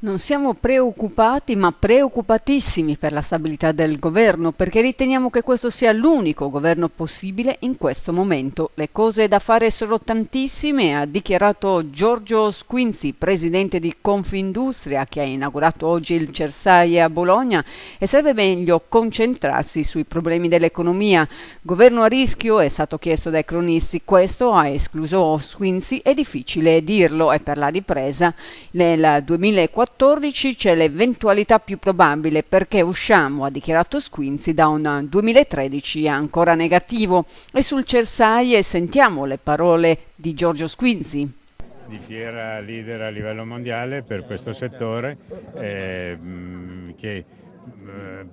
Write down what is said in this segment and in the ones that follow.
Non siamo preoccupati, ma preoccupatissimi per la stabilità del governo, perché riteniamo che questo sia l'unico governo possibile in questo momento. Le cose da fare sono tantissime, ha dichiarato Giorgio Squinzi, presidente di Confindustria, che ha inaugurato oggi il Cersaie a Bologna, e serve meglio concentrarsi sui problemi dell'economia. Governo a rischio è stato chiesto dai cronisti, questo ha escluso Squinzi, è difficile dirlo, e per la ripresa nel 2014 c'è l'eventualità più probabile perché usciamo, ha dichiarato Squinzi, da un 2013 ancora negativo. E sul Cersaie sentiamo le parole di Giorgio Squinzi. Di fiera leader a livello mondiale per questo settore che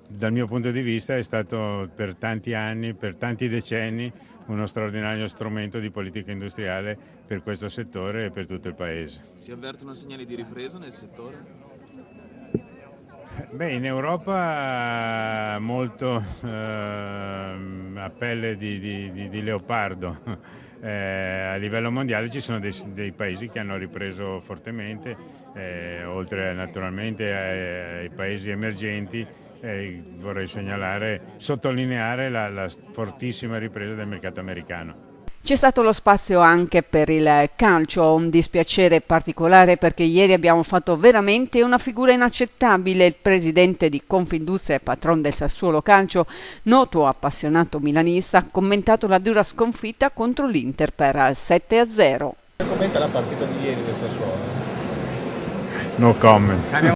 dal mio punto di vista è stato per tanti anni, per tanti decenni, uno straordinario strumento di politica industriale per questo settore e per tutto il Paese. Si avvertono segnali di ripresa nel settore? Beh, in Europa molto a pelle di leopardo. A livello mondiale ci sono dei paesi che hanno ripreso fortemente, oltre naturalmente ai paesi emergenti. Vorrei sottolineare la fortissima ripresa del mercato americano. C'è stato lo spazio anche per il calcio, un dispiacere particolare perché ieri abbiamo fatto veramente una figura inaccettabile. Il presidente di Confindustria e patron del Sassuolo Calcio, noto appassionato milanista, ha commentato la dura sconfitta contro l'Inter per 7-0. Commenta la partita di ieri del Sassuolo. No comment.